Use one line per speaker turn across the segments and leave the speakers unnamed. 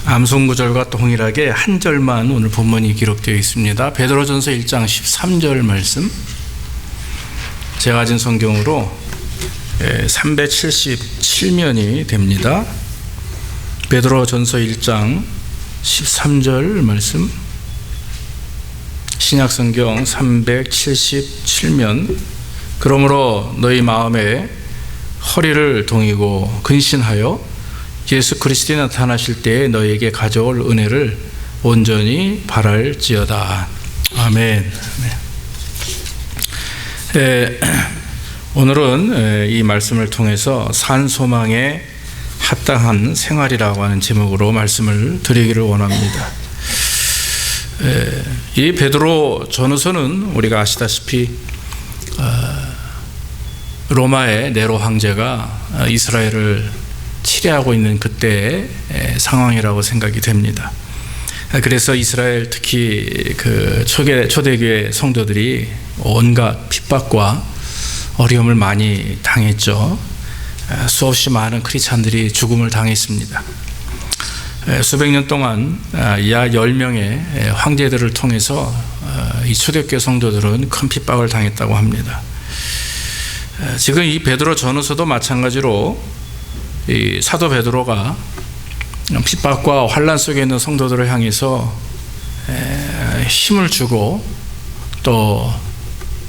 암송구절과 동일하게 한 절만 오늘 본문이 기록되어 있습니다. 베드로전서 1장 13절 말씀, 제가 가진 성경으로 377면이 됩니다. 베드로전서 1장 13절 말씀, 신약성경 377면. 그러므로 너희 마음에 허리를 동이고 근신하여 예수 그리스도에 나타나실 때에 너희에게 가져올 은혜를 온전히 바랄지어다. 아멘. 오늘은 이 말씀을 통해서 산소망에 합당한 생활이라고 하는 제목으로 말씀을 드리기를 원합니다. 이 베드로 전후서는 우리가 아시다시피 로마의 네로 황제가 이스라엘을 치레하고 있는 그때의 상황이라고 생각이 됩니다. 그래서 이스라엘, 특히 그 초대교회 성도들이 온갖 핍박과 어려움을 많이 당했죠. 수없이 많은 크리스찬들이 죽음을 당했습니다. 수백 년 동안 약 10명의 황제들을 통해서 이 초대교회 성도들은 큰 핍박을 당했다고 합니다. 지금 이 베드로 전후서도 마찬가지로 이 사도 베드로가 핍박과 환난 속에 있는 성도들을 향해서 힘을 주고 또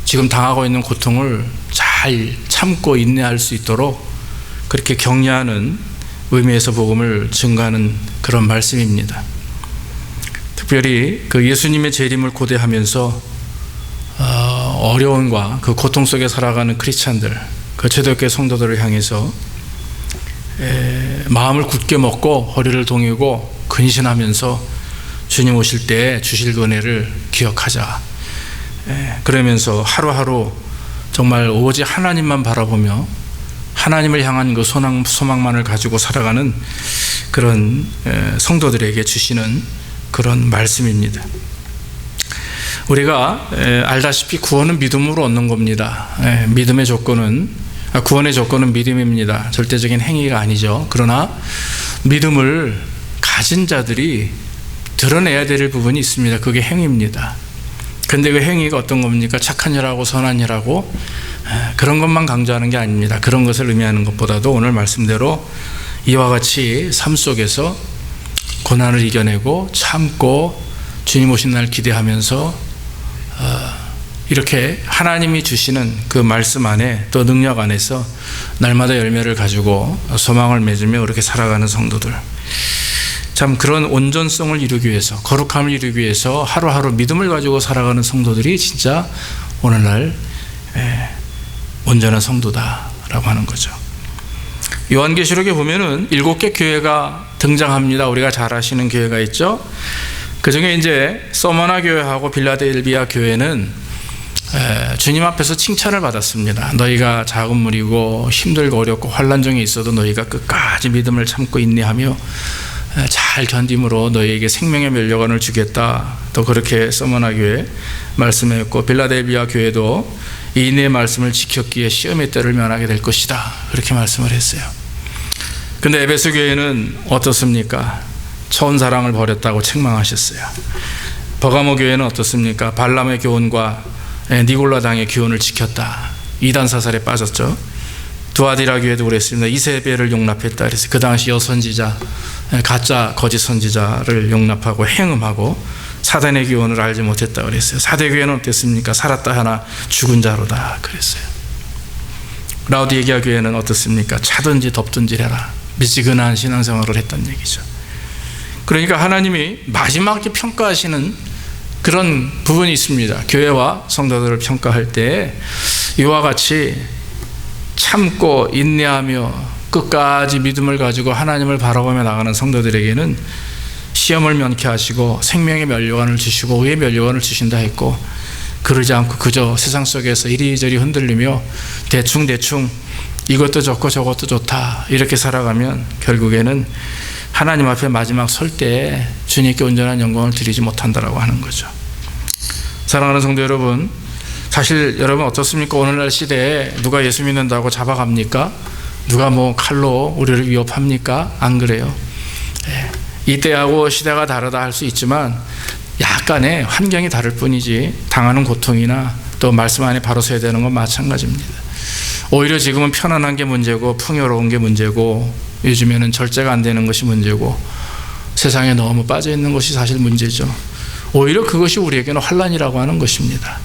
지금 당하고 있는 고통을 잘 참고 인내할 수 있도록 그렇게 격려하는 의미에서 복음을 증거하는 그런 말씀입니다. 특별히 그 예수님의 재림을 고대하면서 어려움과 그 고통 속에 살아가는 크리스찬들, 그 초대교회 성도들을 향해서 마음을 굳게 먹고 허리를 동이고 근신하면서 주님 오실 때 주실 은혜를 기억하자. 그러면서 하루하루 정말 오직 하나님만 바라보며 하나님을 향한 그 소망만을 가지고 살아가는 그런 성도들에게 주시는 그런 말씀입니다. 우리가 알다시피 구원은 믿음으로 얻는 겁니다. 믿음의 조건은 구원의 조건은 믿음입니다. 절대적인 행위가 아니죠. 그러나 믿음을 가진 자들이 드러내야 될 부분이 있습니다. 그게 행위입니다. 근데 그 행위가 어떤 겁니까? 착한 일하고 선한 일하고 그런 것만 강조하는 게 아닙니다. 그런 것을 의미하는 것보다도 오늘 말씀대로 이와 같이 삶 속에서 고난을 이겨내고 참고 주님 오신 날 기대하면서 이렇게 하나님이 주시는 그 말씀 안에 또 능력 안에서 날마다 열매를 가지고 소망을 맺으며 그렇게 살아가는 성도들, 참 그런 온전성을 이루기 위해서, 거룩함을 이루기 위해서 하루하루 믿음을 가지고 살아가는 성도들이 진짜 오늘날 온전한 성도다라고 하는 거죠. 요한계시록에 보면은 7개 교회가 등장합니다. 우리가 잘 아시는 교회가 있죠. 그 중에 이제 서머나 교회하고 빌라델비아 교회는 주님 앞에서 칭찬을 받았습니다. 너희가 작은 무리고 힘들고 어렵고 환난 중에 있어도 너희가 끝까지 믿음을 참고 인내하며 잘 견딤으로 너희에게 생명의 면류관을 주겠다. 또 그렇게 서머나 교회 말씀했고, 빌라델비아 교회도 이 인내의 말씀을 지켰기에 시험의 때를 면하게 될 것이다. 그렇게 말씀을 했어요. 근데 에베소 교회는 어떻습니까? 처운 사랑을 버렸다고 책망하셨어요. 버가모 교회는 어떻습니까? 발람의 교훈과 니골라당의 교훈을 지켰다. 이단 사살에 빠졌죠. 두아디라 교회도 그랬습니다. 이세벨을 용납했다. 그래서 그 당시 여선지자, 가짜 거짓 선지자를 용납하고 행음하고 사단의 교훈을 알지 못했다 그랬어요. 사대교회는 어땠습니까? 살았다 하나 죽은 자로다 그랬어요. 라우디게아 교회는 어떻습니까? 차든지 덥든지 해라. 미지근한 신앙생활을 했단 얘기죠. 그러니까 하나님이 마지막에 평가하시는 그런 부분이 있습니다. 교회와 성도들을 평가할 때 이와 같이 참고 인내하며 끝까지 믿음을 가지고 하나님을 바라보며 나가는 성도들에게는 시험을 면케 하시고 생명의 면류관을 주시고 의의 면류관을 주신다 했고, 그러지 않고 그저 세상 속에서 이리저리 흔들리며 대충 이것도 좋고 저것도 좋다 이렇게 살아가면 결국에는 하나님 앞에 마지막 설 때 주님께 온전한 영광을 드리지 못한다라고 하는 거죠. 사랑하는 성도 여러분, 사실 여러분 어떻습니까? 오늘날 시대에 누가 예수 믿는다고 잡아갑니까? 누가 뭐 칼로 우리를 위협합니까? 안 그래요. 이때하고 시대가 다르다 할 수 있지만 약간의 환경이 다를 뿐이지 당하는 고통이나 또 말씀 안에 바로 서야 되는 건 마찬가지입니다. 오히려 지금은 편안한 게 문제고 풍요로운 게 문제고 요즘에는 절제가 안 되는 것이 문제고 세상에 너무 빠져 있는 것이 사실 문제죠. 오히려 그것이 우리에게는 환난이라고 하는 것입니다.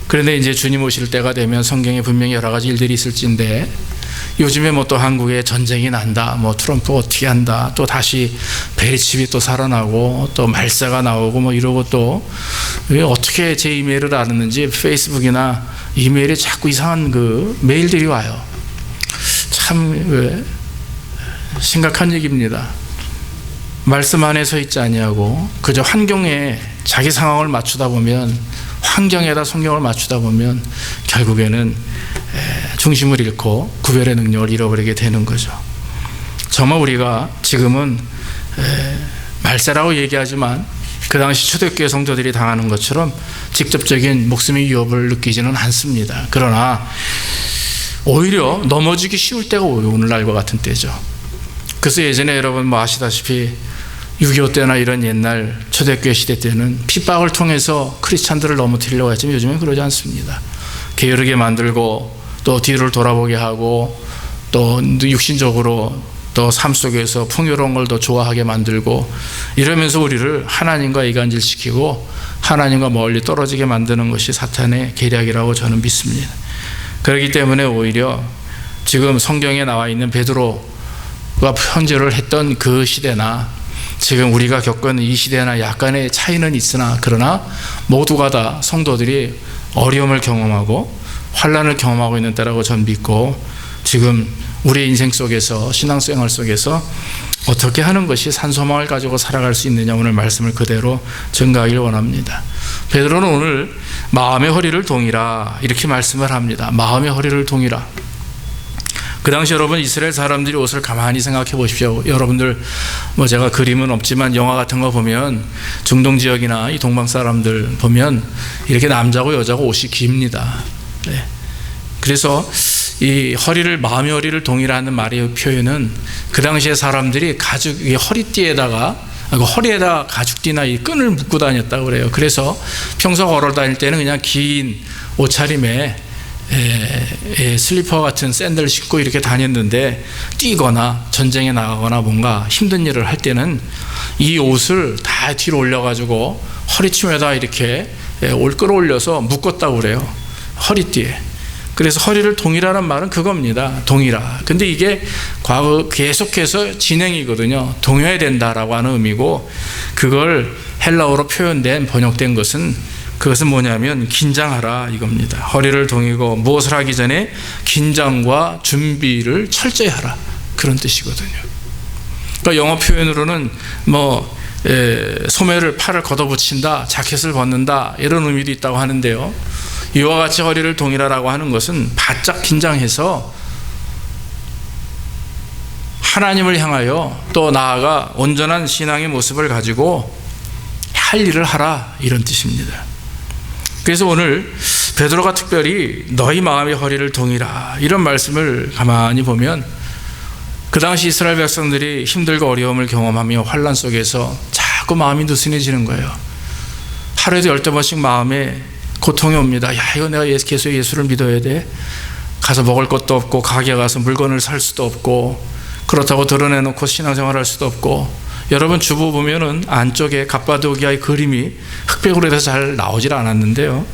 그런데 이제 주님 오실 때가 되면 성경에 분명히 여러 가지 일들이 있을진데 요즘에 뭐 또 한국에 전쟁이 난다, 뭐 트럼프 어떻게 한다, 또 다시 베리칩이 또 살아나고 또 말세가 나오고 뭐 이러고 또 왜 어떻게 제 이메일을 알았는지 페이스북이나 이메일에 자꾸 이상한 그 메일들이 와요. 참 심각한 얘기입니다. 말씀 안에 서 있지 아니하고 그저 환경에 자기 상황을 맞추다 보면, 환경에다 성경을 맞추다 보면 결국에는 중심을 잃고 구별의 능력을 잃어버리게 되는 거죠. 정말 우리가 지금은 말세라고 얘기하지만 그 당시 초대교회 성도들이 당하는 것처럼 직접적인 목숨의 위협을 느끼지는 않습니다. 그러나 오히려 넘어지기 쉬울 때가 오늘날과 같은 때죠. 그래서 예전에 여러분 뭐 아시다시피 6.25 때나 이런 옛날 초대교회 시대 때는 핍박을 통해서 크리스찬들을 넘어뜨리려고 했지만 요즘은 그러지 않습니다. 게으르게 만들고 또 뒤를 돌아보게 하고 또 육신적으로 또 삶 속에서 풍요로운 걸 더 좋아하게 만들고 이러면서 우리를 하나님과 이간질시키고 하나님과 멀리 떨어지게 만드는 것이 사탄의 계략이라고 저는 믿습니다. 그렇기 때문에 오히려 지금 성경에 나와 있는 베드로가 편지를 했던 그 시대나 지금 우리가 겪는 이 시대나 약간의 차이는 있으나 그러나 모두가 다 성도들이 어려움을 경험하고 환난을 경험하고 있는 때라고 전 믿고, 지금 우리의 인생 속에서 신앙생활 속에서 어떻게 하는 것이 산소망을 가지고 살아갈 수 있느냐 오늘 말씀을 그대로 전가하길 원합니다. 베드로는 오늘 마음의 허리를 동이라 이렇게 말씀을 합니다. 마음의 허리를 동이라. 그 당시 여러분 이스라엘 사람들이 옷을 가만히 생각해 보십시오. 여러분들 뭐 제가 그림은 없지만 영화 같은 거 보면 중동 지역이나 이 동방 사람들 보면 이렇게 남자고 여자고 옷이 깁니다. 네. 그래서 이 허리를, 마음의 허리를 동이라는 말의 표현은 그 당시에 사람들이 가죽, 이 허리띠에다가, 허리에다가 가죽띠나 이 끈을 묶고 다녔다고 그래요. 그래서 평소 걸어 다닐 때는 그냥 긴 옷차림에 슬리퍼 같은 샌들을 신고 이렇게 다녔는데, 뛰거나 전쟁에 나가거나 뭔가 힘든 일을 할 때는 이 옷을 다 뒤로 올려가지고 허리춤에다 이렇게 끌어올려서 묶었다고 그래요. 허리띠에. 그래서 허리를 동이라는 말은 그겁니다. 동이라. 근데 이게 과거 계속해서 진행이거든요. 동여야 된다라고 하는 의미고, 그걸 헬라어로 표현된, 번역된 것은, 그것은 뭐냐면 긴장하라 이겁니다. 허리를 동이고 무엇을 하기 전에 긴장과 준비를 철저히 하라, 그런 뜻이거든요. 그러니까 영어 표현으로는 뭐 소매를, 팔을 걷어붙인다, 자켓을 벗는다, 이런 의미도 있다고 하는데요. 이와 같이 허리를 동이라라고 하는 것은 바짝 긴장해서 하나님을 향하여 또 나아가 온전한 신앙의 모습을 가지고 할 일을 하라, 이런 뜻입니다. 그래서 오늘 베드로가 특별히 너희 마음의 허리를 동이라 이런 말씀을 가만히 보면, 그 당시 이스라엘 백성들이 힘들고 어려움을 경험하며 환난 속에서 자꾸 마음이 느슨해지는 거예요. 하루에도 10번씩 마음에 고통이 옵니다. 야, 이거 내가 계속 예수를 믿어야 돼. 가서 먹을 것도 없고 가게 가서 물건을 살 수도 없고 그렇다고 드러내놓고 신앙생활할 수도 없고. 여러분 주보 보면은 안쪽에 갑바도기아의 그림이 흑백으로 돼서 잘 나오질 않았는데요.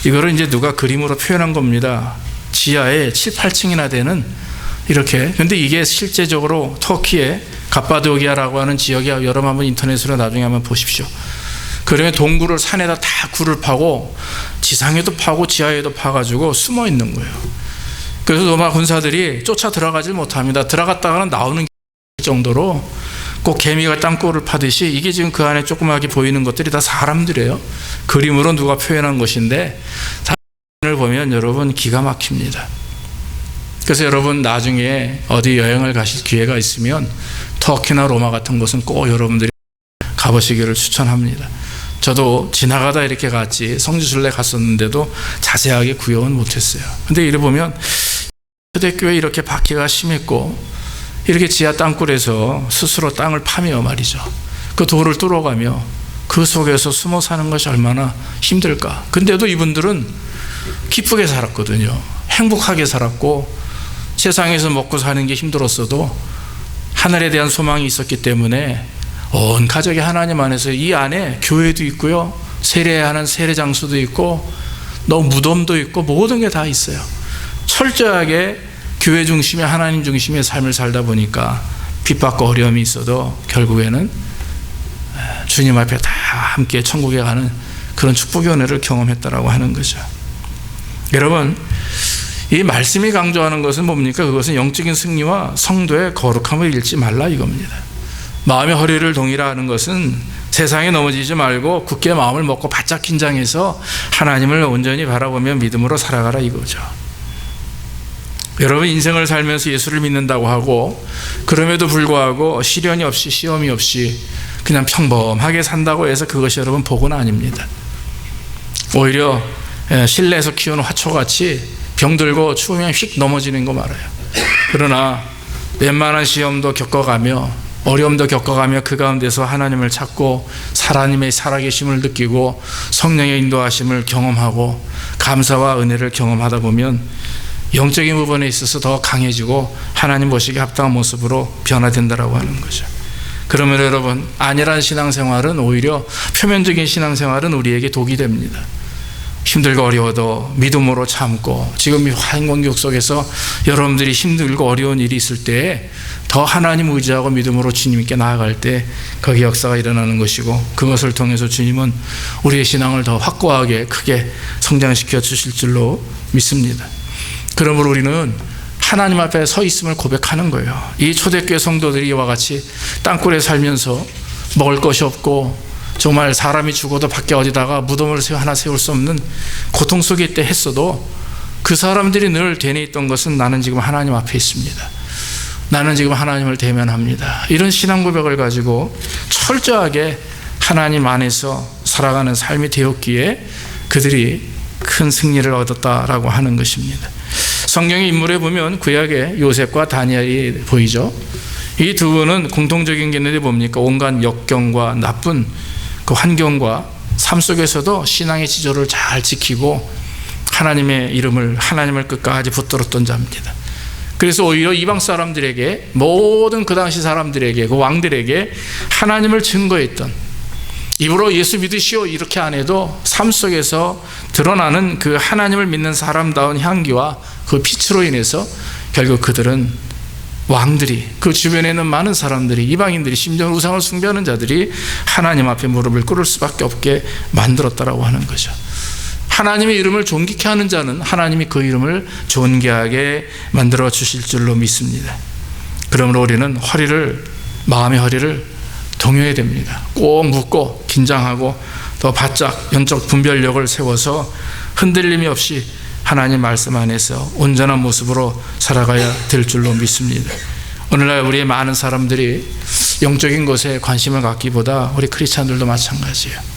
이거를 이제 누가 그림으로 표현한 겁니다. 지하에 7, 8층이나 되는 이렇게. 근데 이게 실제적으로 터키의 갑바도기아라고 하는 지역에, 여러분 한번 인터넷으로 나중에 한번 보십시오. 그러면 동굴을, 산에다 다 굴을 파고 지상에도 파고 지하에도 파가지고 숨어 있는 거예요. 그래서 로마 군사들이 쫓아 들어가질 못합니다. 들어갔다가는 나오는 정도로 꼭 개미가 땅굴을 파듯이, 이게 지금 그 안에 조그맣게 보이는 것들이 다 사람들이에요. 그림으로 누가 표현한 것인데 사진을 보면 여러분 기가 막힙니다. 그래서 여러분 나중에 어디 여행을 가실 기회가 있으면 터키나 로마 같은 곳은 꼭 여러분들이 가보시기를 추천합니다. 저도 지나가다 이렇게 갔지 성지순례 갔었는데도 자세하게 구경은 못했어요. 근데 이래 보면 초대교회 이렇게 박해가 심했고 이렇게 지하 땅굴에서 스스로 땅을 파며 말이죠. 그 돌을 뚫어가며 그 속에서 숨어 사는 것이 얼마나 힘들까. 근데도 이분들은 기쁘게 살았거든요. 행복하게 살았고 세상에서 먹고 사는 게 힘들었어도 하늘에 대한 소망이 있었기 때문에 온 가족이 하나님 안에서, 이 안에 교회도 있고요, 세례하는 세례 장소도 있고 무덤도 있고 모든 게 다 있어요. 철저하게 교회 중심의, 하나님 중심의 삶을 살다 보니까 핍박과 어려움이 있어도 결국에는 주님 앞에 다 함께 천국에 가는 그런 축복의 은혜를 경험했다라고 하는 거죠. 여러분, 이 말씀이 강조하는 것은 뭡니까? 그것은 영적인 승리와 성도의 거룩함을 잃지 말라 이겁니다. 마음의 허리를 동이라 하는 것은 세상에 넘어지지 말고 굳게 마음을 먹고 바짝 긴장해서 하나님을 온전히 바라보며 믿음으로 살아가라 이거죠. 여러분, 인생을 살면서 예수를 믿는다고 하고 그럼에도 불구하고 시련이 없이 시험이 없이 그냥 평범하게 산다고 해서 그것이 여러분 복은 아닙니다. 오히려 실내에서 키우는 화초같이 병들고 추우면 휙 넘어지는 거 말아요. 그러나 웬만한 시험도 겪어가며 어려움도 겪어가며 그 가운데서 하나님을 찾고 하나님의 살아계심을 느끼고 성령의 인도하심을 경험하고 감사와 은혜를 경험하다 보면 영적인 부분에 있어서 더 강해지고 하나님 보시기에 합당한 모습으로 변화된다라고 하는 거죠. 그러면 여러분, 안일한 신앙생활은 오히려 표면적인 신앙생활은 우리에게 독이 됩니다. 힘들고 어려워도 믿음으로 참고, 지금 이 환경국 속에서 여러분들이 힘들고 어려운 일이 있을 때 더 하나님 의지하고 믿음으로 주님께 나아갈 때 거기 역사가 일어나는 것이고, 그것을 통해서 주님은 우리의 신앙을 더 확고하게 크게 성장시켜 주실 줄로 믿습니다. 그러므로 우리는 하나님 앞에 서 있음을 고백하는 거예요. 이 초대교회 성도들이 이와 같이 땅굴에 살면서 먹을 것이 없고 정말 사람이 죽어도 밖에 어디다가 무덤을 하나 세울 수 없는 고통 속에 있다 했어도 그 사람들이 늘 되뇌있던 것은 나는 지금 하나님 앞에 있습니다. 나는 지금 하나님을 대면합니다. 이런 신앙 고백을 가지고 철저하게 하나님 안에서 살아가는 삶이 되었기에 그들이 큰 승리를 얻었다라고 하는 것입니다. 성경의 인물에 보면 구약의 요셉과 다니엘이 보이죠. 이 두 분은 공통적인 게 있는데 뭡니까? 온갖 역경과 나쁜 그 환경과 삶 속에서도 신앙의 지조를 잘 지키고 하나님의 이름을, 하나님을 끝까지 붙들었던 자입니다. 그래서 오히려 이방 사람들에게, 모든 그 당시 사람들에게, 그 왕들에게 하나님을 증거했던, 입으로 예수 믿으시오 이렇게 안 해도 삶 속에서 드러나는 그 하나님을 믿는 사람다운 향기와 그 빛으로 인해서 결국 그들은, 왕들이, 그 주변에 있는 많은 사람들이, 이방인들이, 심지어 우상을 숭배하는 자들이 하나님 앞에 무릎을 꿇을 수밖에 없게 만들었다라고 하는 거죠. 하나님의 이름을 존귀케 하는 자는 하나님이 그 이름을 존귀하게 만들어 주실 줄로 믿습니다. 그러므로 우리는 마음의 허리를 동요해야 됩니다. 꼭 묶고 긴장하고 더 바짝 영적 분별력을 세워서 흔들림이 없이 하나님 말씀 안에서 온전한 모습으로 살아가야 될 줄로 믿습니다. 오늘날 우리의 많은 사람들이 영적인 것에 관심을 갖기보다 우리 크리스찬들도 마찬가지예요.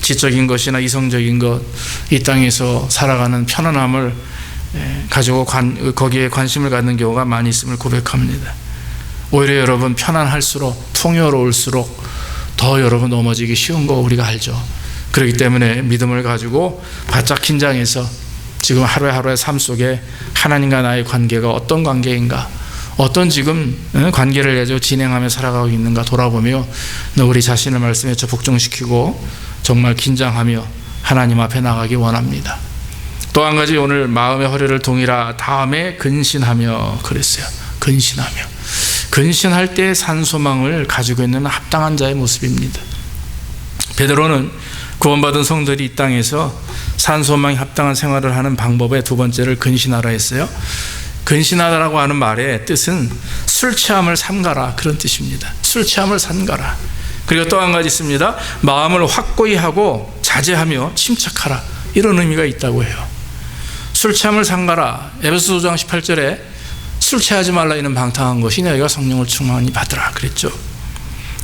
지적인 것이나 이성적인 것, 이 땅에서 살아가는 편안함을 가지고 거기에 관심을 갖는 경우가 많이 있음을 고백합니다. 오히려 여러분, 편안할수록, 풍요로울수록 더 여러분 넘어지기 쉬운 거 우리가 알죠. 그렇기 때문에 믿음을 가지고 바짝 긴장해서 지금 하루하루의 삶 속에 하나님과 나의 관계가 어떤 관계인가, 어떤 지금 관계를 가지고 진행하며 살아가고 있는가 돌아보며 우리 자신을 말씀에 복종시키고 정말 긴장하며 하나님 앞에 나가기 원합니다. 또 한 가지, 오늘 마음의 허리를 동이라 다음에 근신하며 그랬어요. 근신할 때 산소망을 가지고 있는 합당한 자의 모습입니다. 베드로는 구원받은 성도들이 이 땅에서 산소망이 합당한 생활을 하는 방법의 두 번째를 근신하라 했어요. 근신하라고 하는 말의 뜻은 술 취함을 삼가라, 그런 뜻입니다. 술 취함을 삼가라. 그리고 또 한 가지 있습니다. 마음을 확고히 하고 자제하며 침착하라, 이런 의미가 있다고 해요. 술 취함을 삼가라. 에베소 5장 18절에 술 취하지 말라, 이는 방탕한 것이 너희가 성령을 충만히 받으라 그랬죠.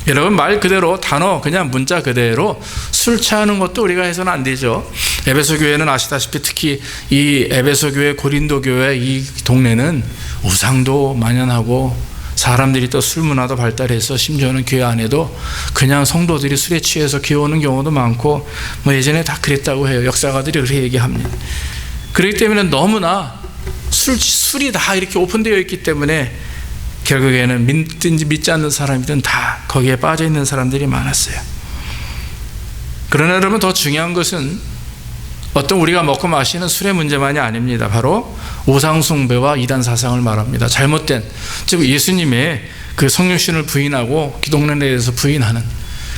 여러분, 말 그대로, 단어 그냥 문자 그대로 술 취하는 것도 우리가 해서는 안 되죠. 에베소 교회는 아시다시피 특히 이 에베소 교회, 고린도 교회 이 동네는 우상도 만연하고 사람들이 또 술 문화도 발달해서 심지어는 교회 안에도 그냥 성도들이 술에 취해서 기어오는 경우도 많고 뭐 예전에 다 그랬다고 해요. 역사가들이 그렇게 얘기합니다. 그렇기 때문에 너무나 술이 다 이렇게 오픈되어 있기 때문에 결국에는 믿든지 믿지 않는 사람이든 다 거기에 빠져 있는 사람들이 많았어요. 그러나 여러분, 더 중요한 것은 어떤 우리가 먹고 마시는 술의 문제만이 아닙니다. 바로 우상숭배와 이단 사상을 말합니다. 잘못된, 즉 예수님의 그 성육신을 부인하고 기독론에 대해서 부인하는,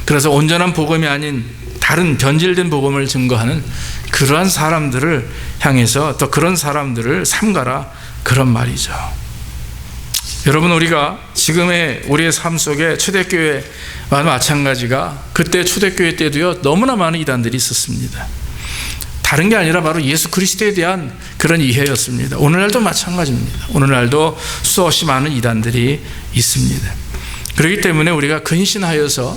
그래서 온전한 복음이 아닌 다른 변질된 복음을 증거하는 그러한 사람들을 향해서 또 그런 사람들을 삼가라, 그런 말이죠. 여러분, 우리가 지금의 우리의 삶 속에 초대교회와 마찬가지가 그때 초대교회 때도요 너무나 많은 이단들이 있었습니다. 다른 게 아니라 바로 예수 그리스도에 대한 그런 이해였습니다. 오늘날도 마찬가지입니다. 오늘날도 수없이 많은 이단들이 있습니다. 그렇기 때문에 우리가 근신하여서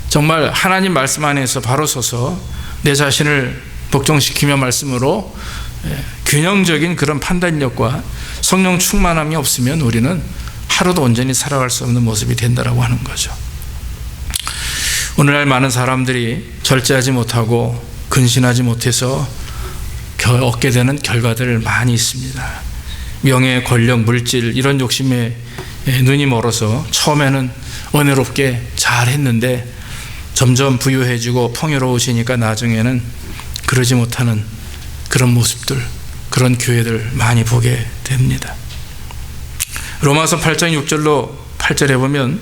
정말 하나님 말씀 안에서 바로 서서 내 자신을 복종시키며 말씀으로 균형적인 그런 판단력과 성령 충만함이 없으면 우리는 하루도 온전히 살아갈 수 없는 모습이 된다라고 하는 거죠. 오늘날 많은 사람들이 절제하지 못하고 근신하지 못해서 얻게 되는 결과들 많이 있습니다. 명예, 권력, 물질 이런 욕심에 눈이 멀어서 처음에는 은혜롭게 잘했는데 점점 부유해지고 풍요로우시니까 나중에는 그러지 못하는 그런 모습들, 그런 교회들 많이 보게 됩니다. 로마서 8장 6절로 8절에 보면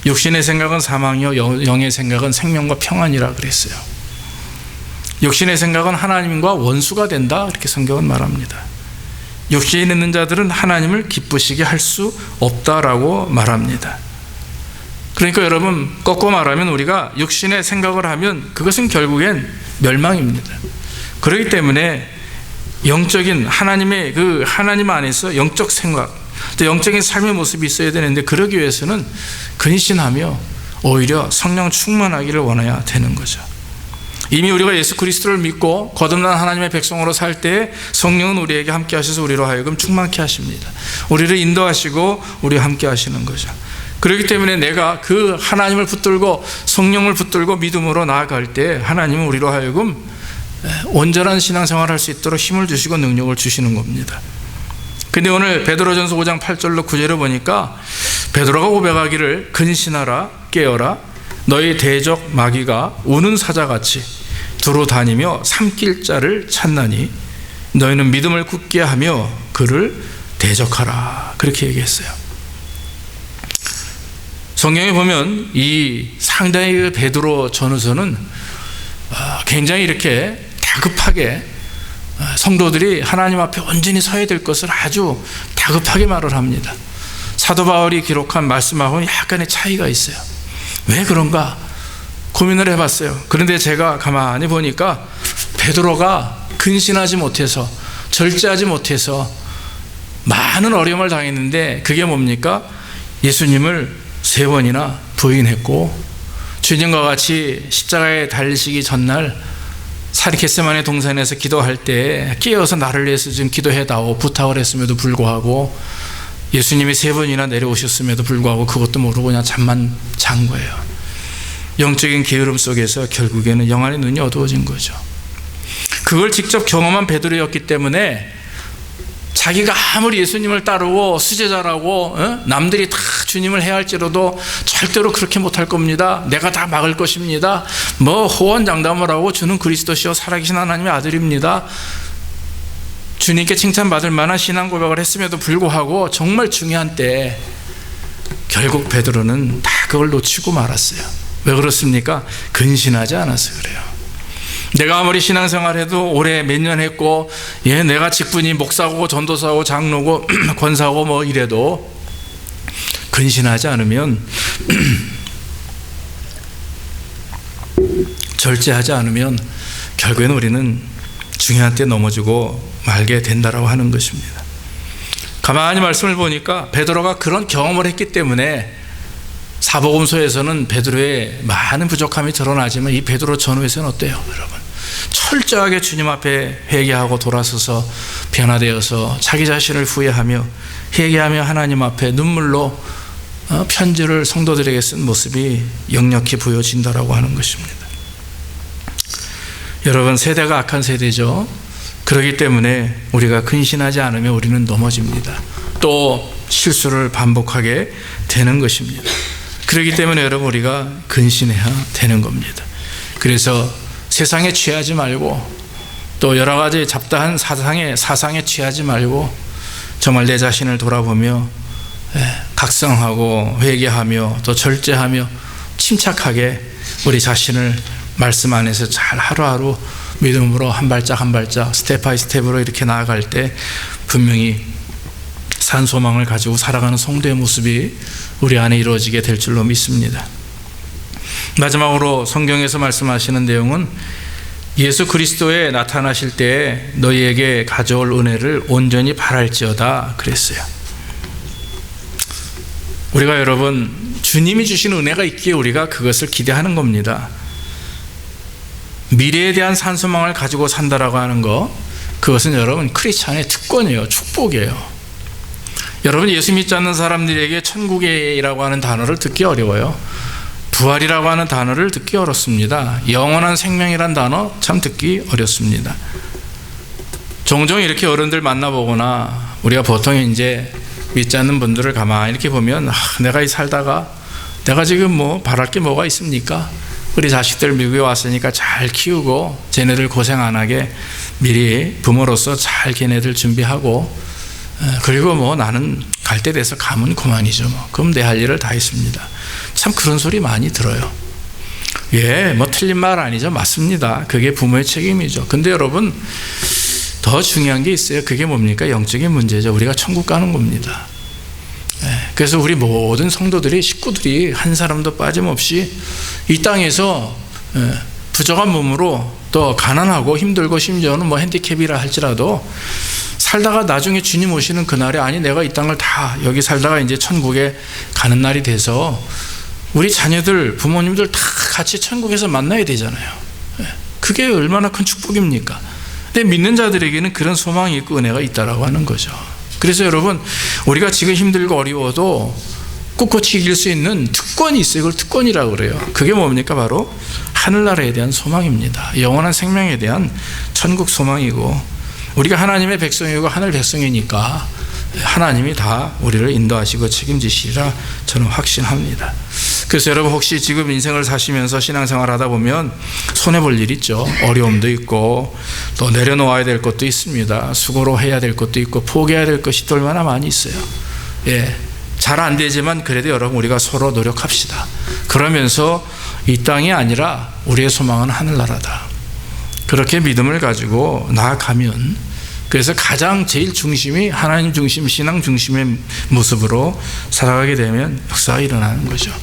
육신의 생각은 사망이요 영의 생각은 생명과 평안이라 그랬어요. 육신의 생각은 하나님과 원수가 된다, 이렇게 성경은 말합니다. 육신에 있는 자들은 하나님을 기쁘시게 할 수 없다라고 말합니다. 그러니까 여러분, 거꾸로 말하면 우리가 육신의 생각을 하면 그것은 결국엔 멸망입니다. 그렇기 때문에 영적인 하나님의 그 하나님 안에서 영적 생각, 또 영적인 삶의 모습이 있어야 되는데, 그러기 위해서는 근신하며 오히려 성령 충만하기를 원해야 되는 거죠. 이미 우리가 예수 그리스도를 믿고 거듭난 하나님의 백성으로 살 때 성령은 우리에게 함께 하셔서 우리로 하여금 충만케 하십니다. 우리를 인도하시고 우리와 함께 하시는 거죠. 그렇기 때문에 내가 그 하나님을 붙들고 성령을 붙들고 믿음으로 나아갈 때 하나님은 우리로 하여금 온전한 신앙생활을 할 수 있도록 힘을 주시고 능력을 주시는 겁니다. 근데 오늘 베드로전서 5장 8절로 9절을 보니까 베드로가 고백하기를 근신하라, 깨어라, 너희 대적 마귀가 우는 사자같이 두루 다니며 삼킬 자를 찾나니 너희는 믿음을 굳게 하며 그를 대적하라, 그렇게 얘기했어요. 성경에 보면 이 상당히 베드로 전후서는 굉장히 이렇게 다급하게 성도들이 하나님 앞에 온전히 서야 될 것을 아주 다급하게 말을 합니다. 사도 바울이 기록한 말씀하고는 약간의 차이가 있어요. 왜 그런가 고민을 해봤어요. 그런데 제가 가만히 보니까 베드로가 근신하지 못해서, 절제하지 못해서 많은 어려움을 당했는데 그게 뭡니까? 예수님을 3번이나 부인했고, 주님과 같이 십자가에 달리시기 전날 겟세마네 동산에서 기도할 때 깨어서 나를 위해서 좀 기도해다오 부탁을 했음에도 불구하고 예수님이 3번이나 내려오셨음에도 불구하고 그것도 모르고 그냥 잠만 잔 거예요. 영적인 게으름 속에서 결국에는 영안의 눈이 어두워진 거죠. 그걸 직접 경험한 베드로였기 때문에 자기가 아무리 예수님을 따르고 수제자라고 남들이 다 주님을 해할지라도 절대로 그렇게 못할 겁니다. 내가 다 막을 것입니다. 뭐 호언장담을 하고 주는 그리스도시요 살아계신 하나님의 아들입니다. 주님께 칭찬받을 만한 신앙 고백을 했음에도 불구하고 정말 중요한 때 결국 베드로는 다 그걸 놓치고 말았어요. 왜 그렇습니까? 근신하지 않아서 그래요. 내가 아무리 신앙생활해도 올해 몇 년 했고, 내가 직분이 목사고 전도사고 장로고 권사고 뭐 이래도 근신하지 않으면 절제하지 않으면 결국에는 우리는 중요한 때 넘어지고 말게 된다라고 하는 것입니다. 가만히 말씀을 보니까 베드로가 그런 경험을 했기 때문에 사복음서에서는 베드로의 많은 부족함이 드러나지만 이 베드로 전후에서는 어때요, 여러분? 철저하게 주님 앞에 회개하고 돌아서서 변화되어서 자기 자신을 후회하며 회개하며 하나님 앞에 눈물로 편지를 성도들에게 쓴 모습이 역력히 보여진다라고 하는 것입니다. 여러분, 세대가 악한 세대죠. 그렇기 때문에 우리가 근신하지 않으면 우리는 넘어집니다. 또 실수를 반복하게 되는 것입니다. 그렇기 때문에 여러분, 우리가 근신해야 되는 겁니다. 그래서 세상에 취하지 말고, 또 여러 가지 잡다한 사상에 취하지 말고, 정말 내 자신을 돌아보며 각성하고 회개하며 또 절제하며 침착하게 우리 자신을 말씀 안에서 잘 하루하루 믿음으로 한 발짝 한 발짝 스텝 바이 스텝으로 이렇게 나아갈 때 분명히 산 소망을 가지고 살아가는 성도의 모습이 우리 안에 이루어지게 될 줄로 믿습니다. 마지막으로 성경에서 말씀하시는 내용은 예수 그리스도에 나타나실 때에 너희에게 가져올 은혜를 온전히 바랄지어다 그랬어요. 우리가 여러분, 주님이 주신 은혜가 있기에 우리가 그것을 기대하는 겁니다. 미래에 대한 산소망을 가지고 산다라고 하는 거, 그것은 여러분 크리스찬의 특권이에요. 축복이에요. 여러분, 예수 믿지 않는 사람들에게 천국이라고 하는 단어를 듣기 어려워요. 부활이라고 하는 단어를 듣기 어렵습니다. 영원한 생명이란 단어 참 듣기 어렵습니다. 종종 이렇게 어른들 만나보거나 우리가 보통 이제 믿지 않는 분들을 가만히 이렇게 보면 내가 살다가 내가 지금 뭐 바랄 게 뭐가 있습니까? 우리 자식들 미국에 왔으니까 잘 키우고 쟤네들 고생 안 하게 미리 부모로서 잘 걔네들 준비하고, 그리고 뭐 나는 갈 때 돼서 가면 그만이죠. 뭐. 그럼 내 할 일을 다 했습니다. 참 그런 소리 많이 들어요. 예, 뭐 틀린 말 아니죠. 맞습니다. 그게 부모의 책임이죠. 근데 여러분, 더 중요한 게 있어요. 그게 뭡니까? 영적인 문제죠. 우리가 천국 가는 겁니다. 그래서 우리 모든 성도들이, 식구들이 한 사람도 빠짐없이 이 땅에서 부족한 몸으로 또 가난하고 힘들고 심지어는 뭐 핸디캡이라 할지라도 살다가 나중에 주님 오시는 그날에, 아니 내가 이 땅을 다 여기 살다가 이제 천국에 가는 날이 돼서 우리 자녀들, 부모님들 다 같이 천국에서 만나야 되잖아요. 그게 얼마나 큰 축복입니까? 근데 믿는 자들에게는 그런 소망이 있고 은혜가 있다라고 하는 거죠. 그래서 여러분, 우리가 지금 힘들고 어려워도 꿋꿋이 이길 수 있는 특권이 있어요. 이걸 특권이라고 그래요. 그게 뭡니까? 바로 하늘나라에 대한 소망입니다. 영원한 생명에 대한 천국 소망이고, 우리가 하나님의 백성이고 하늘 백성이니까 하나님이 다 우리를 인도하시고 책임지시리라 저는 확신합니다. 그래서 여러분, 혹시 지금 인생을 사시면서 신앙생활 하다 보면 손해볼 일 있죠. 어려움도 있고 또 내려놓아야 될 것도 있습니다. 수고로 해야 될 것도 있고 포기해야 될 것이 또 얼마나 많이 있어요. 예, 잘 안 되지만 그래도 여러분, 우리가 서로 노력합시다. 그러면서 이 땅이 아니라 우리의 소망은 하늘나라다. 그렇게 믿음을 가지고 나아가면, 그래서 가장 제일 중심이 하나님 중심, 신앙 중심의 모습으로 살아가게 되면 역사가 일어나는 거죠.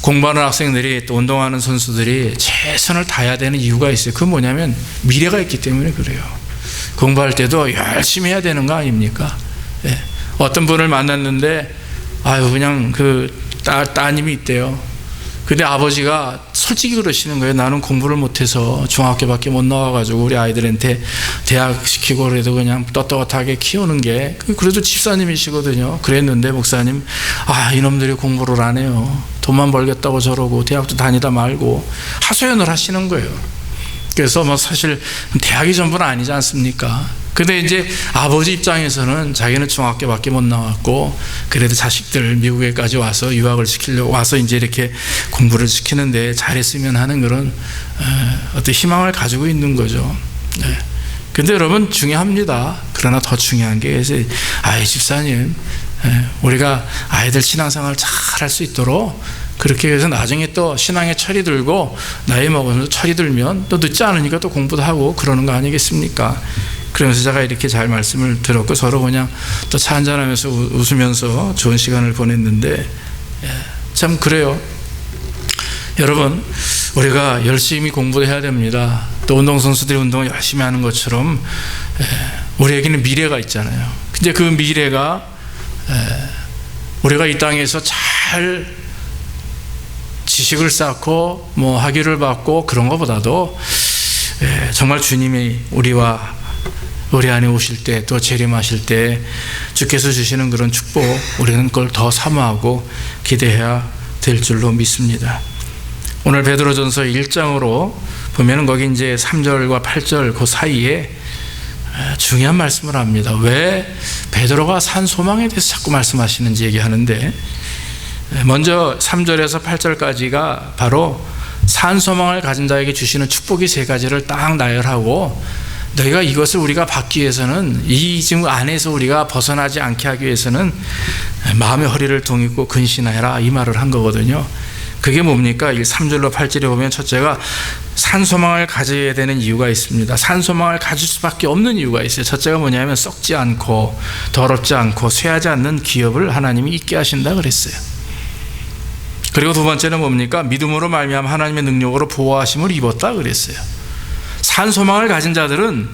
공부하는 학생들이, 또 운동하는 선수들이 최선을 다해야 되는 이유가 있어요. 그건 뭐냐면 미래가 있기 때문에 그래요. 공부할 때도 열심히 해야 되는 거 아닙니까? 예. 어떤 분을 만났는데 그냥 따님이 있대요. 근데 아버지가 솔직히 그러시는 거예요. 나는 공부를 못해서 중학교밖에 못 나와가지고 우리 아이들한테 대학 시키고 그래도 그냥 떳떳하게 키우는 게, 그래도 집사님이시거든요. 그랬는데 목사님, 이놈들이 공부를 안 해요. 돈만 벌겠다고 저러고 대학도 다니다 말고 하소연을 하시는 거예요. 그래서 뭐 사실 대학이 전부는 아니지 않습니까? 근데 이제 아버지 입장에서는 자기는 중학교밖에 못 나왔고 그래도 자식들 미국에까지 와서 유학을 시키려고 와서 이제 이렇게 공부를 시키는데 잘했으면 하는 그런 어떤 희망을 가지고 있는 거죠. 네. 근데 여러분, 중요합니다. 그러나 더 중요한 게 집사님, 우리가 아이들 신앙생활 잘 할 수 있도록 그렇게 해서 나중에 또 신앙에 철이 들고 나이 먹으면서 철이 들면 또 늦지 않으니까 또 공부도 하고 그러는 거 아니겠습니까? 그러면서 제가 이렇게 잘 말씀을 들었고 서로 그냥 또 차 한잔하면서 웃으면서 좋은 시간을 보냈는데, 참 그래요. 여러분, 우리가 열심히 공부를 해야 됩니다. 또 운동선수들이 운동을 열심히 하는 것처럼 우리에게는 미래가 있잖아요. 근데 그 미래가 우리가 이 땅에서 잘 지식을 쌓고 뭐 학위를 받고 그런 것보다도 정말 주님이 우리와 우리 안에 오실 때, 또 재림하실 때 주께서 주시는 그런 축복, 우리는 그걸 더 사모하고 기대해야 될 줄로 믿습니다. 오늘 베드로전서 1장으로 보면은 거기 이제 3절과 8절 그 사이에 중요한 말씀을 합니다. 왜 베드로가 산 소망에 대해서 자꾸 말씀하시는지 얘기하는데, 먼저 3절에서 8절까지가 바로 산 소망을 가진 자에게 주시는 축복이 세 가지를 딱 나열하고, 너희가 이것을 우리가 받기 위해서는, 이 지금 안에서 우리가 벗어나지 않게 하기 위해서는 마음의 허리를 동이고 근신하여라, 이 말을 한 거거든요. 그게 뭡니까? 3절로 8절에 보면 첫째가 산 소망을 가져야 되는 이유가 있습니다. 산 소망을 가질 수밖에 없는 이유가 있어요. 첫째가 뭐냐면 썩지 않고 더럽지 않고 쇠하지 않는 기업을 하나님이 있게 하신다 그랬어요. 그리고 두 번째는 뭡니까? 믿음으로 말미암아 하나님의 능력으로 보호하심을 입었다 그랬어요. 산 소망을 가진 자들은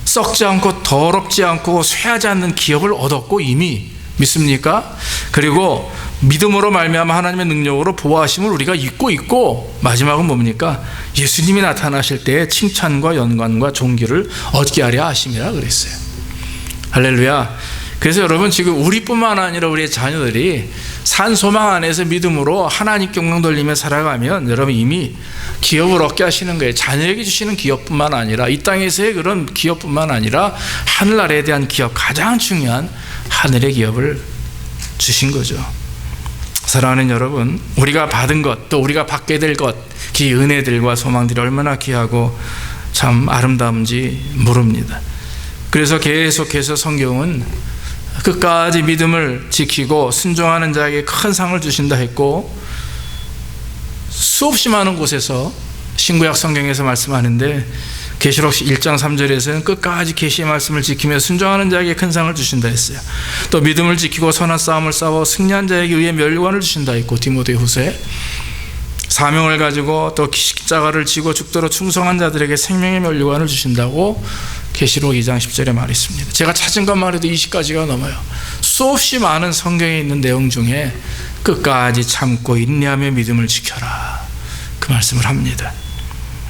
썩지 않고 더럽지 않고 쇠하지 않는 기업을 얻었고 이미 믿습니까? 그리고 믿음으로 말미암아 하나님의 능력으로 보호하심을 우리가 잊고 있고, 마지막은 뭡니까? 예수님이 나타나실 때에 칭찬과 연관과 존귀를 얻게 하려 하심이라 그랬어요. 할렐루야. 그래서 여러분, 지금 우리뿐만 아니라 우리의 자녀들이 산 소망 안에서 믿음으로 하나님께 영광 돌리며 살아가면 여러분 이미 기업을 얻게 하시는 거예요. 자녀에게 주시는 기업뿐만 아니라, 이 땅에서의 그런 기업뿐만 아니라 하늘나라에 대한 기업, 가장 중요한 하늘의 기업을 주신 거죠. 사랑하는 여러분, 우리가 받은 것, 또 우리가 받게 될 것, 그 은혜들과 소망들이 얼마나 귀하고 참 아름다운지 모릅니다. 그래서 계속해서 성경은 끝까지 믿음을 지키고 순종하는 자에게 큰 상을 주신다 했고, 수없이 많은 곳에서 신구약 성경에서 말씀하는데, 계시록 1장 3절에서는 끝까지 계시의 말씀을 지키며 순종하는 자에게 큰 상을 주신다 했어요. 또 믿음을 지키고 선한 싸움을 싸워 승리한 자에게 의의 멸관을 주신다 했고, 디모데후서에 사명을 가지고 또 십자가를 지고 죽도록 충성한 자들에게 생명의 멸관을 주신다고 계시록 2장 10절에 말했습니다. 제가 찾은 것만 해도 20가지가 넘어요. 수없이 많은 성경에 있는 내용 중에 끝까지 참고 인내하며 믿음을 지켜라, 그 말씀을 합니다.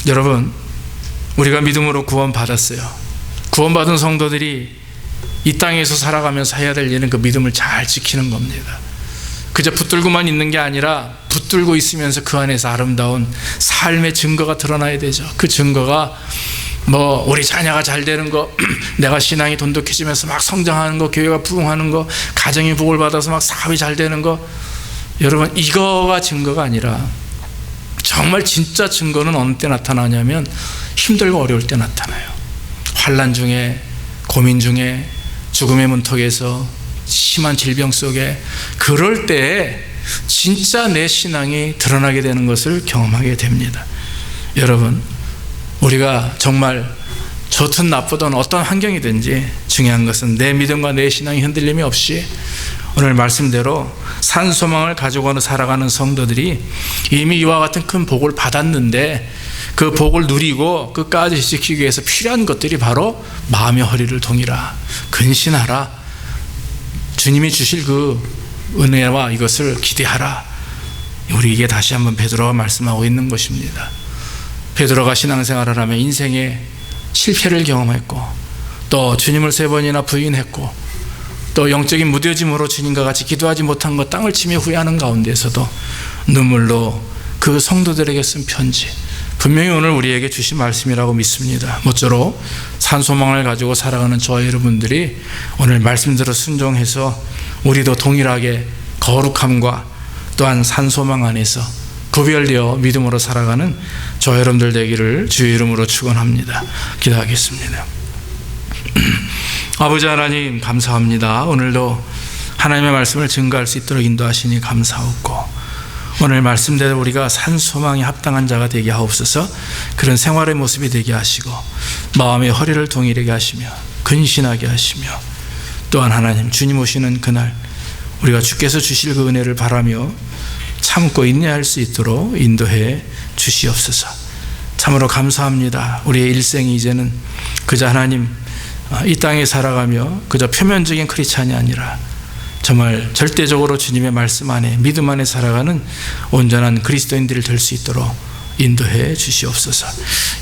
여러분, 우리가 믿음으로 구원받았어요. 구원받은 성도들이 이 땅에서 살아가면서 해야 될 일은 그 믿음을 잘 지키는 겁니다. 그저 붙들고만 있는 게 아니라 붙들고 있으면서 그 안에서 아름다운 삶의 증거가 드러나야 되죠. 그 증거가 우리 자녀가 잘 되는 거, 내가 신앙이 돈독해지면서 막 성장하는 거, 교회가 부흥하는 거, 가정이 복을 받아서 막 사업이 잘 되는 거, 여러분 이거가 증거가 아니라, 정말 진짜 증거는 어느 때 나타나냐면 힘들고 어려울 때 나타나요. 환난 중에, 고민 중에, 죽음의 문턱에서, 심한 질병 속에, 그럴 때에 진짜 내 신앙이 드러나게 되는 것을 경험하게 됩니다. 여러분, 우리가 정말 좋든 나쁘든 어떤 환경이든지 중요한 것은 내 믿음과 내 신앙이 흔들림이 없이 오늘 말씀대로 산 소망을 가지고 살아가는 성도들이 이미 이와 같은 큰 복을 받았는데, 그 복을 누리고 끝까지 지키기 위해서 필요한 것들이 바로 마음의 허리를 동이라, 근신하라, 주님이 주실 그 은혜와 이것을 기대하라, 우리에게 다시 한번 베드로가 말씀하고 있는 것입니다. 베드로가 신앙생활을 하며 인생의 실패를 경험했고, 또 주님을 3번이나 부인했고, 또 영적인 무뎌짐으로 주님과 같이 기도하지 못한 것 땅을 치며 후회하는 가운데서도 눈물로 그 성도들에게 쓴 편지, 분명히 오늘 우리에게 주신 말씀이라고 믿습니다. 모쪼록 산소망을 가지고 살아가는 저와 여러분들이 오늘 말씀대로 순종해서 우리도 동일하게 거룩함과 또한 산소망 안에서 구별되어 믿음으로 살아가는 저와 여러분들 되기를 주의 이름으로 축원합니다. 기도하겠습니다. 아버지 하나님, 감사합니다. 오늘도 하나님의 말씀을 증거할 수 있도록 인도하시니 감사하고, 오늘 말씀대로 우리가 산소망에 합당한 자가 되게 하옵소서. 그런 생활의 모습이 되게 하시고 마음의 허리를 동일하게 하시며 근신하게 하시며, 또한 하나님 주님 오시는 그날 우리가 주께서 주실 그 은혜를 바라며 참고 인내할 수 있도록 인도해 주시옵소서. 참으로 감사합니다. 우리의 일생이 이제는 그저 하나님 이 땅에 살아가며 그저 표면적인 크리스찬이 아니라 정말 절대적으로 주님의 말씀 안에 믿음 안에 살아가는 온전한 그리스도인들이 될 수 있도록 인도해 주시옵소서.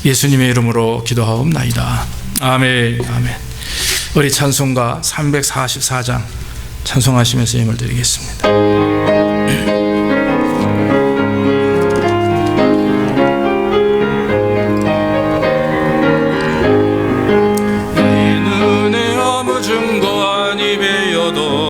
예수님의 이름으로 기도하옵나이다. 아멘, 아멘. 우리 찬송가 344장 찬송하시면서 힘을 드리겠습니다.